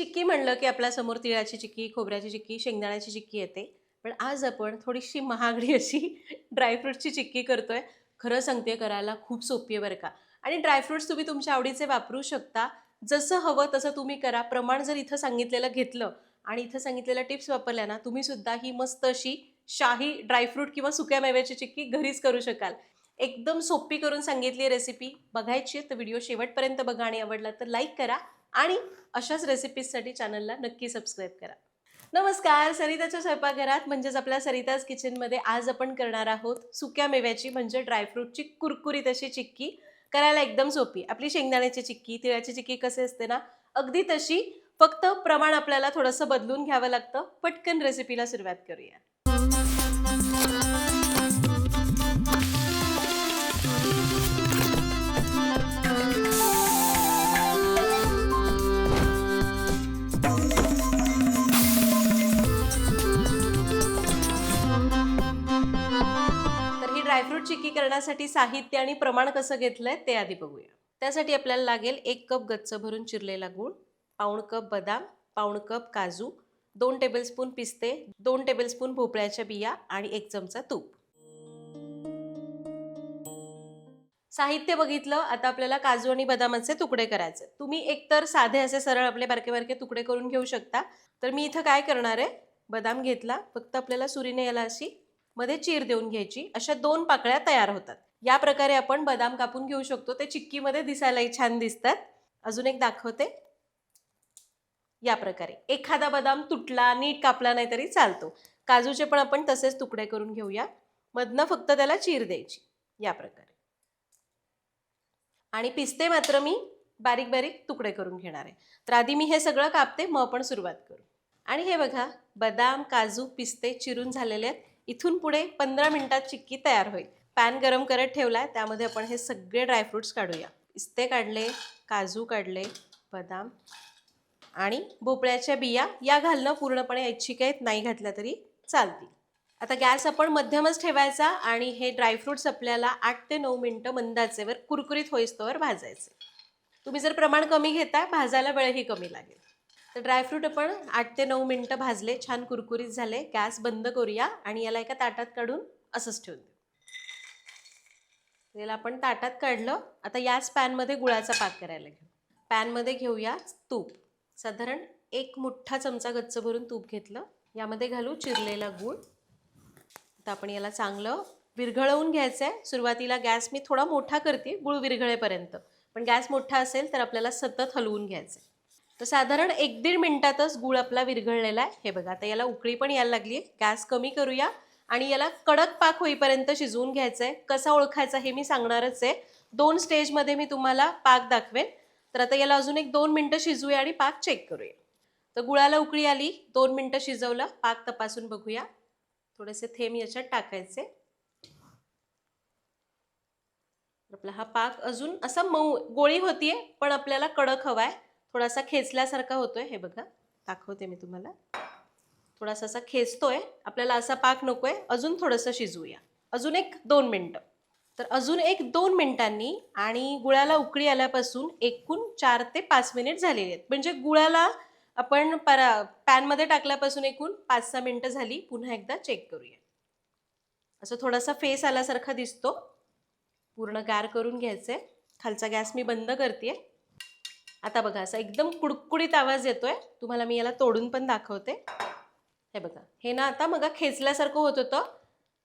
चिक्की म्हणलं की आपल्यासमोर तिळाची चिक्की, खोबऱ्याची चिक्की, शेंगदाण्याची चिक्की येते. पण आज आपण थोडीशी महागडी अशी ड्रायफ्रूटची चिक्की करतोय. खरं सांगते करायला खूप सोपी आहे बरं का. आणि ड्रायफ्रुट्स तुम्ही तुमच्या आवडीचे वापरू शकता. जसं हवं तसं तुम्ही करा. प्रमाण जर इथं सांगितलेलं घेतलं आणि इथं सांगितलेल्या टिप्स वापरल्या ना, तुम्ही सुद्धा ही मस्त अशी शाही ड्रायफ्रूट किंवा सुक्या मेव्याची चिक्की घरीच करू शकाल. एकदम सोपी करून सांगितली रेसिपी. बघायची आहे तर व्हिडिओ शेवटपर्यंत बघा आणि आवडला तर लाईक करा आणि अशाच रेसिपीजसाठी चॅनलला नक्की सबस्क्राईब करा. नमस्कार, सरिताच्या स्वयंपाकघरात म्हणजेच आपल्या सरिताज किचनमध्ये आज आपण करणार आहोत सुक्या मेव्याची म्हणजे ड्रायफ्रूटची कुरकुरीत अशी चिक्की. करायला एकदम सोपी. आपली शेंगदाण्याची चिक्की, तिळाची चिक्की कसे असते ना, अगदी तशी. फक्त प्रमाण आपल्याला थोडंसं बदलून घ्यावं लागतं. पटकन रेसिपीला सुरुवात करूया. ड्रायफ्रूट चिक्की करण्यासाठी साहित्य आणि प्रमाण कसं घेतलंय ते आधी बघूया. त्यासाठी आपल्याला लागेल 1 कप गच्च भरून चिरलेला गूळ, पाऊण कप बदाम, पाऊण कप काजू, 2 टेबलस्पून पिस्ते, 2 टेबलस्पून भोपळ्याच्या बिया आणि 1 चमचा तूप. साहित्य बघितलं. आता आपल्याला काजू आणि बदामाचे तुकडे करायचे. तुम्ही एकतर साधे असे सरळ आपले बारके बारके तुकडे करून घेऊ शकता. तर मी इथं काय करणार आहे, बदाम घेतला. फक्त आपल्याला सुरीने याला अशी मध्ये चीर देऊन घ्यायची. अशा 2 पाकळ्या तयार होतात. या प्रकारे आपण बदाम कापून घेऊ शकतो. ते चिक्कीमध्ये दिसायलाही छान दिसतात. अजून एक दाखवते. या प्रकारे एखादा बदाम तुटला, नीट कापला नाही तरी चालतो. काजूचे पण आपण तसेच तुकडे करून घेऊया. मधनं फक्त त्याला चीर द्यायची या प्रकारे. आणि पिस्ते मात्र मी बारीक बारीक तुकडे करून घेणार आहे. तर आधी मी हे सगळं कापते, मग आपण सुरुवात करू. आणि हे बघा, बदाम, काजू, पिस्ते चिरून झालेले आहेत. इथून पुढे 15 मिनिटात चिक्की तयार होईल. पॅन गरम करत ठेवलाय, त्यामध्ये आपण हे सगळे ड्रायफ्रुट्स काढूया. पिस्ते काढले, काजू काढले, बदाम आणि भोपळ्याच्या बिया या घालणं पूर्णपणे ऐच्छिक आहेत, नाही घातल्या तरी चालतील. आता गॅस आपण मध्यमच ठेवायचा आणि हे ड्रायफ्रुट्स आपल्याला 8 ते 9 मिनिटं मंद आचेवर कुरकुरीत होईस्तोवर भाजायचे. तुम्ही जर प्रमाण कमी घेताय, भाजायला वेळही कमी लागेल. तर ड्रायफ्रूट आपण 8 ते 9 मिनिटं भाजले, छान कुरकुरीत झाले. गॅस बंद करूया आणि याला एका ताटात काढून असंच ठेवून देऊ. याला आपण ताटात काढलं. आता याच पॅनमध्ये गुळाचा पाक करायला घेऊ. पॅनमध्ये घेऊया तूप. साधारण 1 मोठा चमचा गच्च भरून तूप घेतलं. यामध्ये घालू चिरलेला गूळ. आता आपण याला चांगलं विरघळवून घ्यायचं आहे. सुरुवातीला गॅस मी थोडा मोठा करते गूळ विरघळेपर्यंत, पण गॅस मोठा असेल तर आपल्याला सतत हलवून घ्यायचं आहे. तर साधारण 1-1.5 मिनिटातच गूळ आपला विरघळलेला आहे. हे बघा, आता याला उकळी पण यायला लागली आहे. गॅस कमी करूया आणि याला कडक पाक होईपर्यंत शिजवून घ्यायचं आहे. कसा ओळखायचा हे मी सांगणारच आहे. 2 स्टेजमध्ये मी तुम्हाला पाक दाखवेन. तर आता याला अजून 1-2 मिनिटं शिजवूया आणि पाक चेक करूया. तर गुळाला उकळी आली, 2 मिनिटं शिजवलं. पाक तपासून बघूया. थोडेसे थेंब याच्यात टाकायचे. आपला हा पाक अजून असा मऊ गोळी होतीये, पण आपल्याला कडक हवाय. थोडासा खेचल्यासारखा होतोय. हे बघा, दाखवते मी तुम्हाला. थोडासा असा खेचतोय. आपल्याला असा पाक नकोय. अजून थोडंसं शिजवूया. अजून 1-2 मिनिटं. तर अजून 1-2 मिनिटांनी आणि गुळाला उकळी आल्यापासून एकूण 4 ते 5 मिनिट झालेले आहेत. म्हणजे गुळाला आपण पॅनमध्ये टाकल्यापासून एकूण 5-6 मिनिटं झाली. पुन्हा एकदा चेक करूया. असं थोडासा फेस आल्यासारखा दिसतो. पूर्ण गार करून घ्यायचंय. खालचा गॅस मी बंद करते. आता बघा, असा एकदम कुडकुडीत आवाज येतोय. तुम्हाला मी याला तोडून पण दाखवते. हे बघा, हे ना आता मग खेचल्यासारखं होत होतं,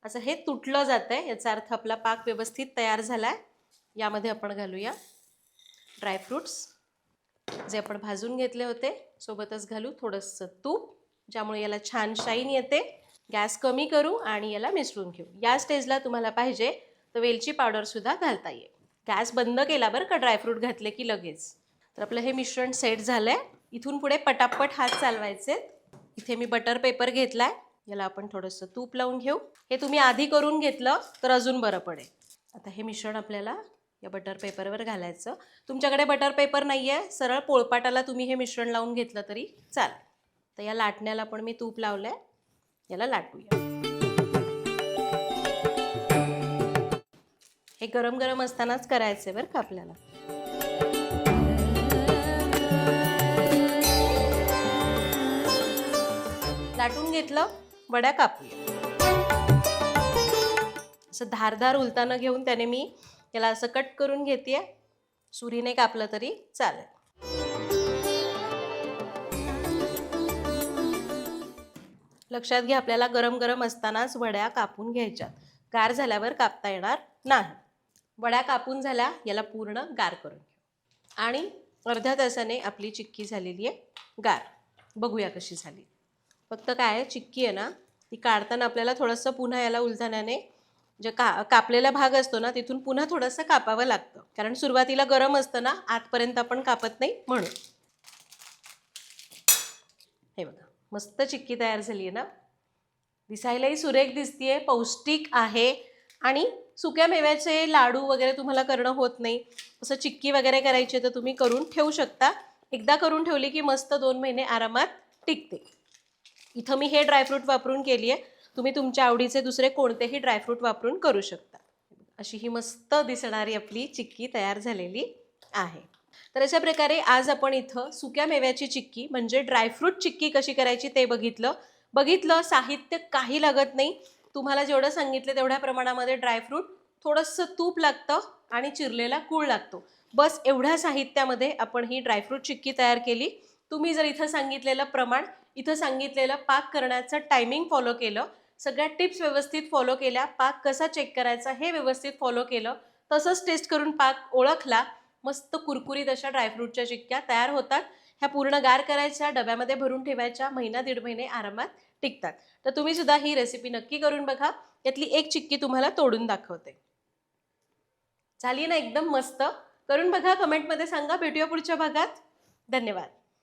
असं हे तुटलं जातंय. याचा अर्थ आपला पाक व्यवस्थित तयार झालाय. यामध्ये आपण घालूया ड्रायफ्रुट्स जे आपण भाजून घेतले होते. सोबतच घालू थोडंसं तूप, ज्यामुळे याला छान शाईन येते. गॅस कमी करू आणि याला मिसळून घेऊ. या स्टेजला तुम्हाला पाहिजे तर वेलची पावडर सुद्धा घालता येईल. गॅस बंद केला बरं का ड्रायफ्रूट घातले की लगेच. तर आपलं हे मिश्रण सेट झालंय. इथून पुढे पटापट हात चालवायचे. इथे मी बटर पेपर घेतलाय. याला आपण थोडंसं तूप लावून घेऊ. हे तुम्ही आधी करून घेतलं तर अजून बरं पडेल. आता हे मिश्रण आपल्याला या बटर पेपरवर घालायचं. तुमच्याकडे बटर पेपर नाही आहे, सरळ पोळपाटाला तुम्ही हे मिश्रण लावून घेतलं तरी चालेल. तर या लाटण्याला पण मी तूप लावलंय. याला लाटूया. हे गरम गरम असतानाच करायचंय बरं का आपल्याला. लाटून घेतलं, वड्या कापूया. असं धारदार उलताना घेऊन त्याने मी याला असं कट करून घेतेय. सुरीने कापलं तरी चालेल. लक्षात घ्या, आपल्याला गरम गरम असतानाच वड्या कापून घ्यायच्या, गार झाल्यावर कापता येणार नाही. वड्या कापून झाल्या, याला पूर्ण गार करून घेऊ. आणि अर्ध्या तासाने आपली चिक्की झालेली आहे गार. बघूया कशी झाली. फक्त काय चिक्की आहे ना, ती काढताना आपल्याला थोडंसं पुन्हा याला उलथण्याने जे कापलेला भाग असतो ना, तिथून पुन्हा थोडंसं कापावं लागतं, कारण सुरुवातीला गरम असतं ना, आतपर्यंत आपण कापत नाही म्हणून. हे बघा, मस्त चिक्की तयार झाली आहे ना. दिसायलाही सुरेख दिसतीये, पौष्टिक आहे. आणि सुक्या मेव्याचे लाडू वगैरे तुम्हाला करणं होत नाही, असं चिक्की वगैरे करायची तर तुम्ही करून ठेवू शकता. एकदा करून ठेवली की मस्त 2 महिने आरामात टिकते. इथं मी हे ड्रायफ्रूट वापरून केली आहे. तुम्ही तुमच्या आवडीचे दुसरे कोणतेही ड्रायफ्रूट वापरून करू शकता. अशी ही मस्त दिसणारी आपली चिक्की तयार झालेली आहे. तर अशा प्रकारे आज आपण इथं सुक्या मेव्याची चिक्की म्हणजे ड्रायफ्रूट चिक्की कशी करायची ते बघितलं. साहित्य काही लागत नाही. तुम्हाला जेवढं सांगितलं तेवढ्या प्रमाणामध्ये ड्रायफ्रूट, थोडंसं तूप लागतं आणि चिरलेला गूळ लागतो. बस एवढ्या साहित्यामध्ये आपण ही ड्रायफ्रूट चिक्की तयार केली. तुम्ही जर इथं सांगितलेलं प्रमाण, इथं सांगितलेलं पाक करण्याचं टायमिंग फॉलो केलं, सगळ्या टिप्स व्यवस्थित फॉलो केल्या, पाक कसा चेक करायचा हे व्यवस्थित फॉलो केलं, तसंच टेस्ट करून पाक ओळखला, मस्त कुरकुरीत अशा ड्रायफ्रूटच्या चिक्क्या तयार होतात. ह्या पूर्ण गार करायच्या, डब्यामध्ये भरून ठेवायच्या, महिना 1.5 महिने आरामात टिकतात. तर तुम्ही सुद्धा ही रेसिपी नक्की करून बघा. यातली एक चिक्की तुम्हाला तोडून दाखवते. झाली ना एकदम मस्त. करून बघा, कमेंटमध्ये सांगा. भेटूया पुढच्या भागात. धन्यवाद.